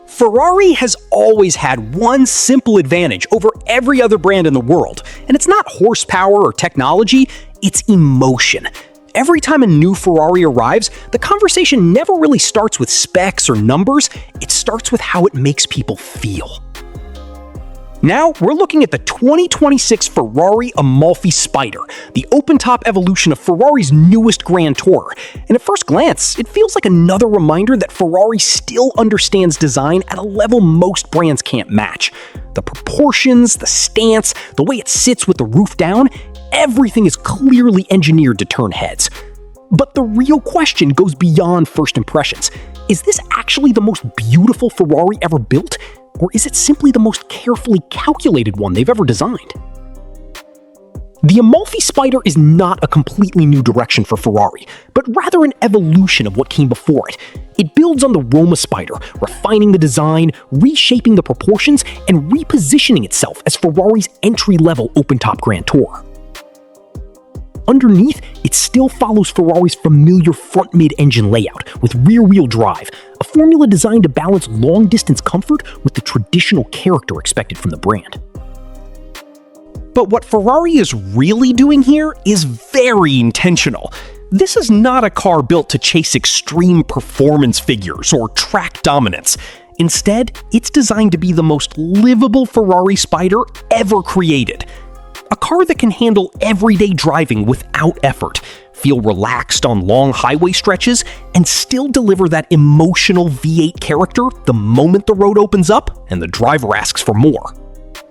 Ferrari has always had one simple advantage over every other brand in the world, and it's not horsepower or technology, it's emotion. Every time a new Ferrari arrives, the conversation never really starts with specs or numbers, it starts with how it makes people feel. Now, we're looking at the 2026 Ferrari Amalfi Spider, the open-top evolution of Ferrari's newest Grand Tourer. And at first glance, it feels like another reminder that Ferrari still understands design at a level most brands can't match. The proportions, the stance, the way it sits with the roof down, everything is clearly engineered to turn heads. But the real question goes beyond first impressions. Is this actually the most beautiful Ferrari ever built? Or is it simply the most carefully calculated one they've ever designed? The Amalfi Spider is not a completely new direction for Ferrari, but rather an evolution of what came before it. It builds on the Roma Spider, refining the design, reshaping the proportions, and repositioning itself as Ferrari's entry-level open-top Grand Tourer. Underneath, it still follows Ferrari's familiar front mid-engine layout with rear-wheel drive, a formula designed to balance long-distance comfort with the traditional character expected from the brand. But what Ferrari is really doing here is very intentional. This is not a car built to chase extreme performance figures or track dominance. Instead, it's designed to be the most livable Ferrari Spider ever created. A car that can handle everyday driving without effort, feel relaxed on long highway stretches, and still deliver that emotional V8 character the moment the road opens up and the driver asks for more.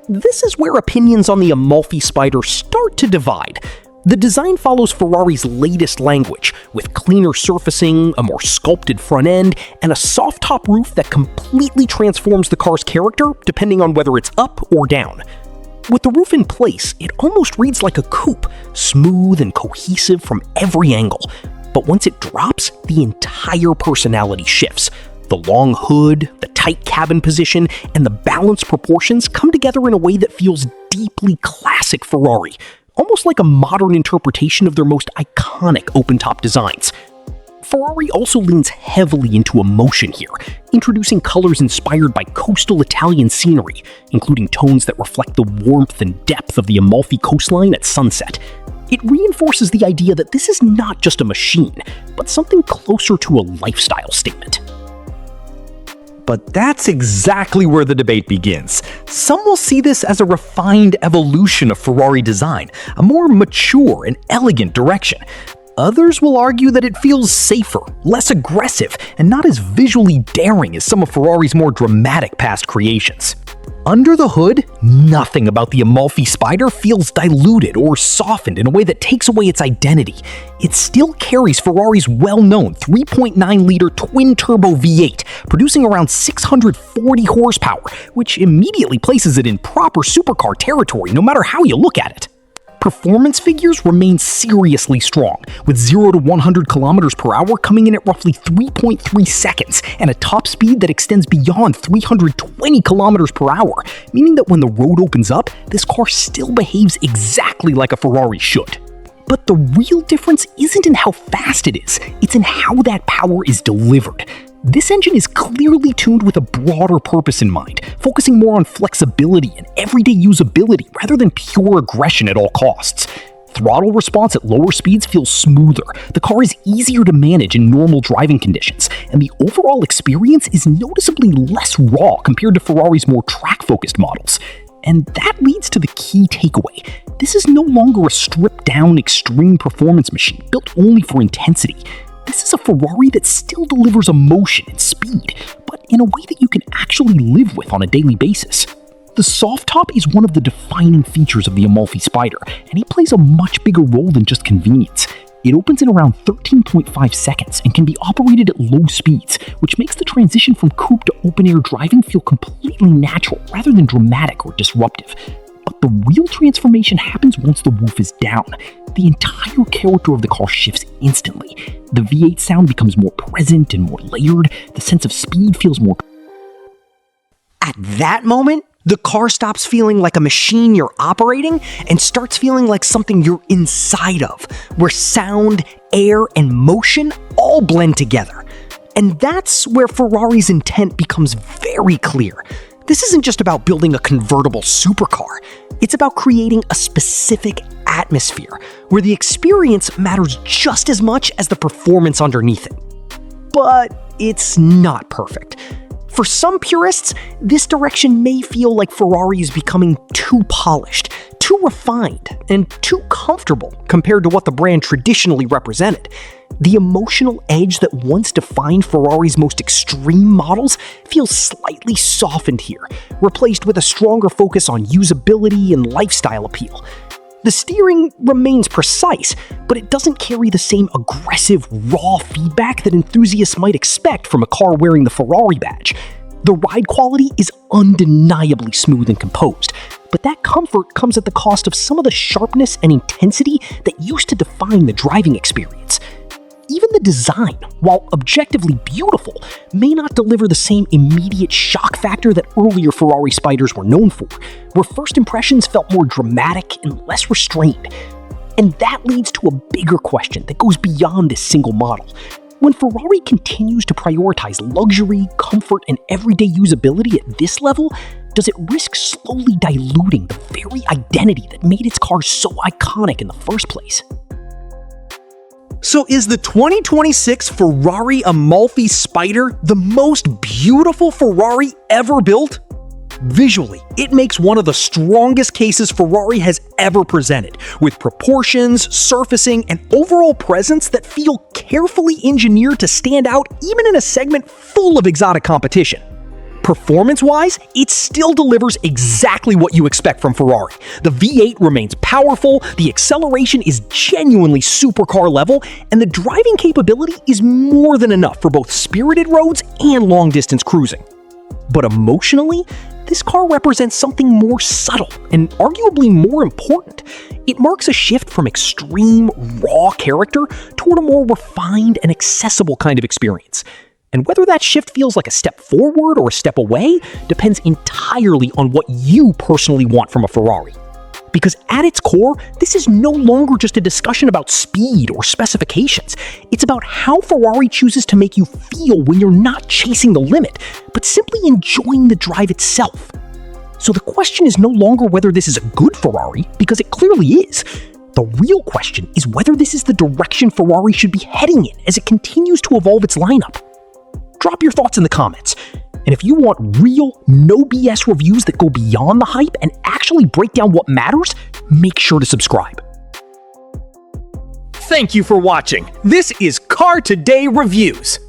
This is where opinions on the Amalfi Spider start to divide. The design follows Ferrari's latest language, with cleaner surfacing, a more sculpted front end, and a soft top roof that completely transforms the car's character depending on whether it's up or down. With the roof in place, it almost reads like a coupe, smooth and cohesive from every angle. But once it drops, the entire personality shifts. The long hood, the tight cabin position, and the balanced proportions come together in a way that feels deeply classic Ferrari, almost like a modern interpretation of their most iconic open-top designs. Ferrari also leans heavily into emotion here, introducing colors inspired by coastal Italian scenery, including tones that reflect the warmth and depth of the Amalfi coastline at sunset. It reinforces the idea that this is not just a machine, but something closer to a lifestyle statement. But that's exactly where the debate begins. Some will see this as a refined evolution of Ferrari design, a more mature and elegant direction. Others will argue that it feels safer, less aggressive, and not as visually daring as some of Ferrari's more dramatic past creations. Under the hood, nothing about the Amalfi Spider feels diluted or softened in a way that takes away its identity. It still carries Ferrari's well-known 3.9-liter twin-turbo V8, producing around 640 horsepower, which immediately places it in proper supercar territory no matter how you look at it. Performance figures remain seriously strong, with 0 to 100 kilometers per hour coming in at roughly 3.3 seconds and a top speed that extends beyond 320 kilometers per hour, meaning that when the road opens up, this car still behaves exactly like a Ferrari should. But the real difference isn't in how fast it is, it's in how that power is delivered. This engine is clearly tuned with a broader purpose in mind, focusing more on flexibility and everyday usability rather than pure aggression at all costs. Throttle response at lower speeds feels smoother, the car is easier to manage in normal driving conditions, and the overall experience is noticeably less raw compared to Ferrari's more track-focused models. And that leads to the key takeaway. This is no longer a stripped-down extreme performance machine built only for intensity. This is a Ferrari that still delivers emotion and speed, but in a way that you can actually live with on a daily basis. The soft top is one of the defining features of the Amalfi Spider, and it plays a much bigger role than just convenience. It opens in around 13.5 seconds and can be operated at low speeds, which makes the transition from coupe to open-air driving feel completely natural rather than dramatic or disruptive. But the real transformation happens once the roof is down. The entire character of the car shifts instantly. The V8 sound becomes more present and more layered. The sense of speed feels more... At that moment, the car stops feeling like a machine you're operating and starts feeling like something you're inside of, where sound, air, and motion all blend together. And that's where Ferrari's intent becomes very clear. This isn't just about building a convertible supercar. It's about creating a specific atmosphere where the experience matters just as much as the performance underneath it. But it's not perfect. For some purists, this direction may feel like Ferrari is becoming too polished, too refined, and too comfortable compared to what the brand traditionally represented. The emotional edge that once defined Ferrari's most extreme models feels slightly softened here, replaced with a stronger focus on usability and lifestyle appeal. The steering remains precise, but it doesn't carry the same aggressive, raw feedback that enthusiasts might expect from a car wearing the Ferrari badge. The ride quality is undeniably smooth and composed, but that comfort comes at the cost of some of the sharpness and intensity that used to define the driving experience. Even the design, while objectively beautiful, may not deliver the same immediate shock factor that earlier Ferrari Spiders were known for, where first impressions felt more dramatic and less restrained. And that leads to a bigger question that goes beyond this single model. When Ferrari continues to prioritize luxury, comfort, and everyday usability at this level, does it risk slowly diluting the very identity that made its cars so iconic in the first place? So is the 2026 Ferrari Amalfi Spider the most beautiful Ferrari ever built? Visually, it makes one of the strongest cases Ferrari has ever presented, with proportions, surfacing, and overall presence that feel carefully engineered to stand out even in a segment full of exotic competition. Performance-wise, it still delivers exactly what you expect from Ferrari. The V8 remains powerful, the acceleration is genuinely supercar level, and the driving capability is more than enough for both spirited roads and long-distance cruising. But emotionally, this car represents something more subtle and arguably more important. It marks a shift from extreme, raw character toward a more refined and accessible kind of experience. And whether that shift feels like a step forward or a step away depends entirely on what you personally want from a Ferrari. Because at its core, this is no longer just a discussion about speed or specifications. It's about how Ferrari chooses to make you feel when you're not chasing the limit, but simply enjoying the drive itself. So the question is no longer whether this is a good Ferrari, because it clearly is. The real question is whether this is the direction Ferrari should be heading in as it continues to evolve its lineup. Drop your thoughts in the comments. And if you want real, no BS reviews that go beyond the hype and actually break down what matters, make sure to subscribe. Thank you for watching. This is Car Today Reviews.